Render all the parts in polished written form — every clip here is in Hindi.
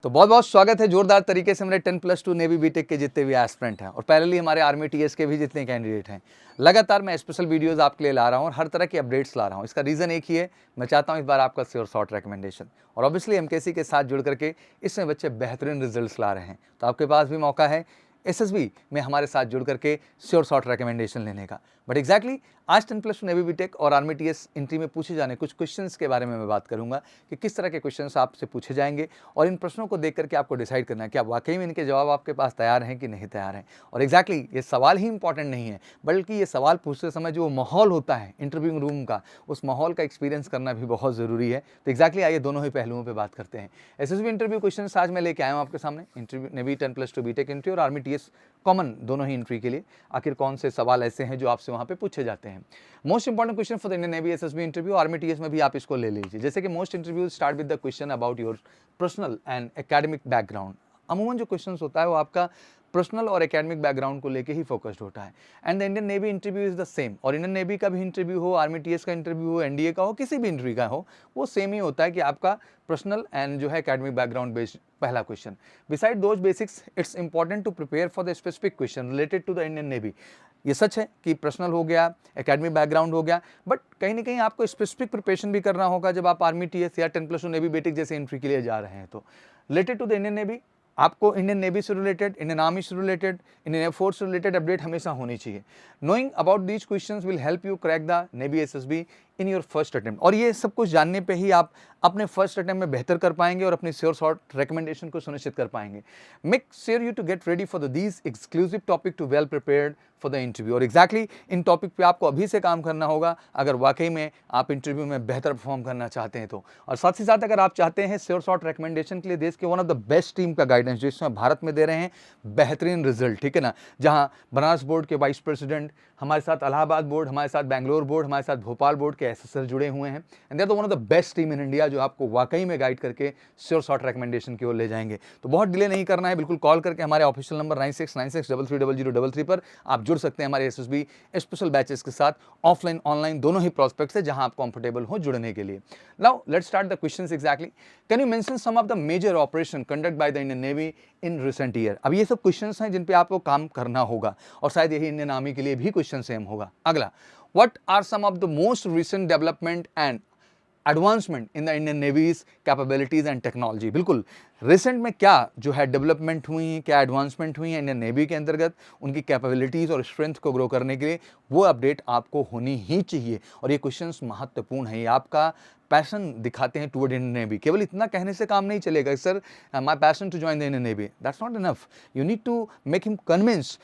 तो बहुत बहुत स्वागत है जोरदार तरीके से मेरे 10+2 नेवी बीटेक के जितने भी एस्पिरेंट हैं और पैरेलली हमारे आर्मी टीएस के भी जितने कैंडिडेट हैं। लगातार मैं स्पेशल वीडियोस आपके लिए ला रहा हूं और हर तरह की अपडेट्स ला रहा हूं। इसका रीज़न एक ही है, मैं चाहता हूं इस बार आपका श्योर शॉर्ट रिकमेंडेशन और ऑब्वियसली एमकेसी के साथ जुड़ करके इसमें बच्चे बेहतरीन रिजल्ट्स ला रहे हैं। तो आपके पास भी मौका है एसएसबी में हमारे साथ जुड़ करके श्योर शॉर्ट रिकमेंडेशन लेने का। बट एग्जैक्टली आज 10+2 नेवी बीटेक और आर्मी टीएस एंट्री में पूछे जाने कुछ क्वेश्चंस के बारे में मैं बात करूंगा कि किस तरह के क्वेश्चंस आपसे पूछे जाएंगे और इन प्रश्नों को देख करके आपको डिसाइड करना है कि आप वाकई में इनके जवाब आपके पास तैयार हैं कि नहीं तैयार हैं। और एग्जैक्टली ये सवाल ही इंपॉर्टेंट नहीं है, बल्कि ये सवाल पूछते समय जो माहौल होता है इंटरव्यू रूम का, उस माहौल का एक्सपीरियंस करना भी बहुत ज़रूरी है। तो एग्जैक्टली आइए दोनों ही पहलुओं पर बात करते हैं। एसएसबी इंटरव्यू क्वेश्चन आज मैं लेके आया हूँ आपके सामने। इंटरव्यू नेवी 10+2 बीटेक एंट्री और आर्मी टीएस कॉमन दोनों ही एंट्री के लिए आखिर कौन से सवाल ऐसे हैं जो आपसे वहाँ पे पूछे जाते हैं। Most important question for the Indian Navy SSB interview, army TS में भी आप इसको ले लीजिए। जैसे कि most interview start with the question about your personal and academic background. अमूमन जो क्वेश्चन होता है वो आपका पर्सनल और एकेडमिक बैकग्राउंड को लेके ही फोकस्ड होता है। And the Indian navy interview is the same. और इंडियन नेवी का भी इंटरव्यू हो, आर्मी टीएस का इंटरव्यू हो, एनडीए का हो, किसी भी इंटरव्यू का हो, वो सेम ही होता है कि आपका पर्सनल एंड जो है एकेडमिक बैकग्राउंड बेस्ड पहला question. Besides those basics it's important to prepare for the specific question related to the Indian Navy. ये सच है कि पर्सनल हो गया, एकेडमिक बैकग्राउंड हो गया, बट कहीं ना कहीं आपको स्पेसिफिक प्रिपरेशन भी करना होगा जब आप आर्मी टीएस या 10+2 नेवी बीटेक जैसे एंट्री के लिए जा रहे हैं। तो related to the Indian Navy आपको इंडियन नेवी से रिलेटेड, इंडियन आर्मी से रिलेटेड, इंडियन एयरफोर्स से रिलेटेड अपडेट हमेशा होनी चाहिए। Knowing about these questions will help you crack the navy SSB in your first attempt. और ये सब कुछ जानने पे ही आप अपने फर्स्ट अटेम्प्ट में बेहतर कर पाएंगे और अपनी श्योर शॉर्ट रिकमेंडेशन को सुनिश्चित कर पाएंगे। Make sure you to get ready for these exclusive topic to well prepared for the interview. और एग्जैक्टली इन टॉपिक पे आपको अभी से काम करना होगा अगर वाकई में आप इंटरव्यू में बेहतर परफॉर्म करना चाहते हैं तो। और साथ ही साथ अगर आप चाहते हैं श्योर शॉर्ट रिकमेंडेशन के लिए देश के one of the best team का गाइडेंस जो इसमें भारत में दे रहे हैं बेहतरीन रिजल्ट, ठीक है ना, जहाँ बनारस बोर्ड के वाइस प्रेसिडेंट हमारे साथ, इलाहाबाद बोर्ड हमारे साथ, बैंगलोर बोर्ड हमारे साथ, भोपाल बोर्ड के एसएसआर जुड़े हुए हैं। And they are the one of the best team in India जो आपको वाकई में गाइड करके श्योर शॉर्ट रिकमेंडेशन की ओर ले जाएंगे। तो बहुत डिले नहीं करना है, बिल्कुल कॉल करके हमारे ऑफिशियल नंबर 9696330033 पर आप जुड़ सकते हैं हमारे एसएसबी स्पेशल बैचेस के साथ, ऑफलाइन ऑनलाइन दोनों ही प्रोस्पेक्ट से, जहां आप कंफर्टेबल हो जुड़ने के लिए। Now let's start the questions exactly. Can you mention some of the major operation conduct by the Indian Navy in recent year. अब ये सब क्वेश्चंस हैं जिन पे आपको काम करना होगा और शायद यही इंडियन आर्मी के लिए भी क्वेश्चन सेम होगा। अगला, what are some of the most recent development and advancement in the Indian navy's capabilities and technology. बिल्कुल रिसेंट में क्या जो है डेवलपमेंट हुई है, क्या एडवांसमेंट हुई है इंडियन नेवी के अंतर्गत, उनकी कैपेबिलिटीज और स्ट्रेंथ को ग्रो करने के लिए, वो अपडेट आपको होनी ही चाहिए। और ये क्वेश्चंस महत्वपूर्ण है, ये आपका पैशन दिखाते हैं टुवर्ड इंडियन नेवी। केवल इतना कहने से काम नहीं चलेगा, sir my passion to join the Indian Navy, that's not enough. You need to make him convince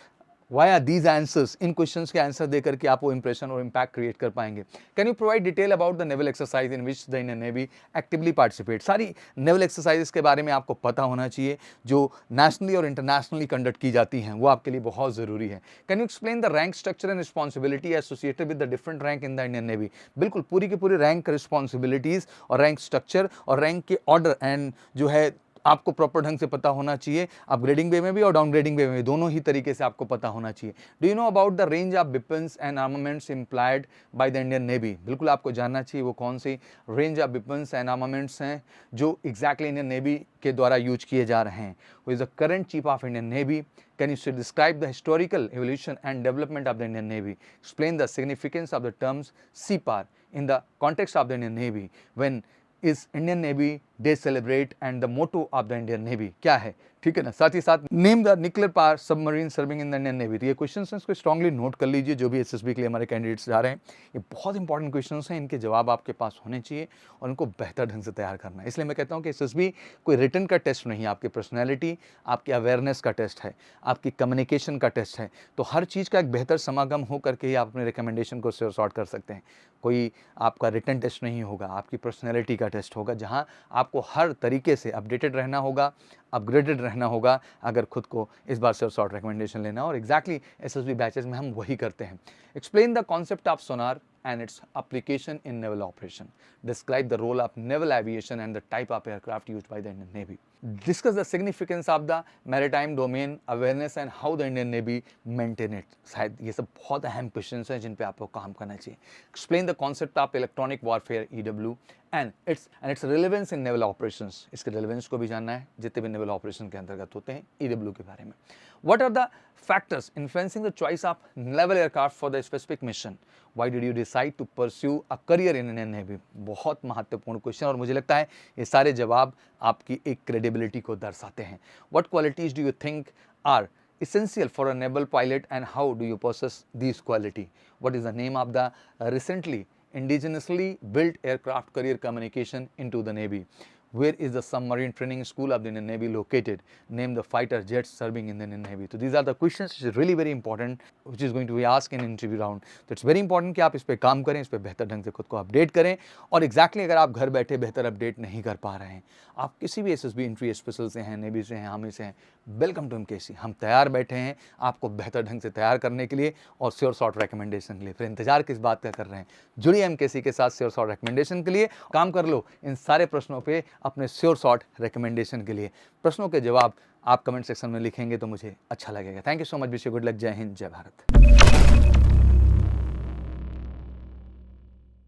Why are these answers? इन क्वेश्चंस के आंसर देकर के आप वो इंप्रेशन और इम्पैक्ट क्रिएट कर पाएंगे। Can you provide detail about the naval exercise in which the Indian navy actively participate. सारी नेवल एक्सरसाइजेस के बारे में आपको पता होना चाहिए जो नेशनली और इंटरनेशनली कंडक्ट की जाती हैं, वो आपके लिए बहुत ज़रूरी है। Can you explain the rank structure and responsibility associated with the different rank in the Indian navy. बिल्कुल पूरी की पूरी रैंक रिस्पॉन्सिबिलिटीज़ और रैंक स्ट्रक्चर और रैंक के ऑर्डर एंड जो है आपको प्रॉपर ढंग से पता होना चाहिए। अपग्रेडिंग वे में भी और डाउनग्रेडिंग वे में भी, दोनों ही तरीके से आपको पता होना चाहिए। Do you know about the range of weapons and armaments implied by the Indian navy. बिल्कुल आपको जानना चाहिए वो कौन सी range of weapons and armaments हैं जो एग्जैक्टली इंडियन नेवी के द्वारा यूज किए जा रहे हैं। Who is the current chief of Indian navy. Can you describe the historical evolution and development of the Indian Navy? Explain the significance of the terms CPAR in the context of the Indian Navy. When is Indian Navy Day celebrate and the motto of the Indian Navy क्या है, ठीक है ना। साथ ही साथ name the nuclear power submarine serving in the Indian navy. तो ये क्वेश्चंस हैं, इसको स्ट्रांगली नोट कर लीजिए जो भी एसएसबी के लिए हमारे कैंडिडेट्स जा रहे हैं। ये बहुत इंपॉर्टेंट क्वेश्चंस हैं, इनके जवाब आपके पास होने चाहिए और इनको बेहतर ढंग से तैयार करना है। इसलिए मैं कहता हूँ कि एसएसबी कोई रिटन का टेस्ट नहीं है, आपकी पर्सनैलिटी, आपकी अवेयरनेस का टेस्ट है, आपकी कम्युनिकेशन का टेस्ट है। तो हर चीज़ का एक बेहतर समागम हो करके ही आप अपने रिकमेंडेशन को सॉर्ट कर सकते हैं। कोई आपका रिटन टेस्ट नहीं होगा, आपकी पर्सनैलिटी का टेस्ट होगा, जहाँ आपको हर तरीके से अपडेटेड रहना होगा, अपग्रेडेड रहना होगा अगर खुद को इस बार से शॉर्ट रिकमेंडेशन लेना। और एग्जैक्टली एसएसबी बैचेस में हम वही करते हैं। Explain the concept of Sonar and its application in naval operation. Describe the role of naval aviation and the type of aircraft used by the Indian Navy. Discuss the significance of the maritime domain awareness and how the Indian navy maintain it. शायद ये सब बहुत अहम क्वेश्चन हैं जिन पे आपको काम करना चाहिए। Explain the concept of electronic warfare EW and it's relevance in naval operations. इसके रिलेवेंस को भी जानना है जितने भी नेवल ऑपरेशन के अंतर्गत होते हैं EW के बारे में। What are the factors influencing the choice of naval aircraft for the specific mission. Why did you decide to pursue a career in Indian Navy? बहुत महत्वपूर्ण क्वेश्चन और मुझे लगता है ये सारे जवाब आपकी एक क्रेडिबिलिटी को दर्शाते हैं। What qualities do you think are essential for a naval pilot and how do you possess these quality? What is the name of the recently indigenously built aircraft career communication into the Navy? Where is the submarine training school of the Indian Navy located? Name the fighter jets serving in the Indian Navy. So these are the questions which is really very important, which is going to be asked in interview round. So it's very important कि आप इस पे काम करें, इस पे बेहतर ढंग से खुद को अपडेट करें। और एग्जैक्टली अगर आप घर बैठे बेहतर अपडेट नहीं कर पा रहे हैं, आप किसी भी SSB इंट्री स्पेशल से हैं, नेवी से हैं, आर्मी से हैं, वेलकम टू MKC। हम तैयार बैठे हैं आपको बेहतर ढंग से तैयार करने के लिए और श्योर शॉर्ट रिकमेंडेशन के लिए। फिर इंतजार किस बात का कर रहे हैं, जुड़िए MKC के साथ श्योर शॉर्ट रिकमेंडेशन के लिए। काम कर लो इन सारे प्रश्नों पे अपने श्योर शॉर्ट रिकमेंडेशन के लिए। प्रश्नों के जवाब आप कमेंट सेक्शन में लिखेंगे तो मुझे अच्छा लगेगा। Thank you so much. Wish you good luck. जय हिंद, जय भारत।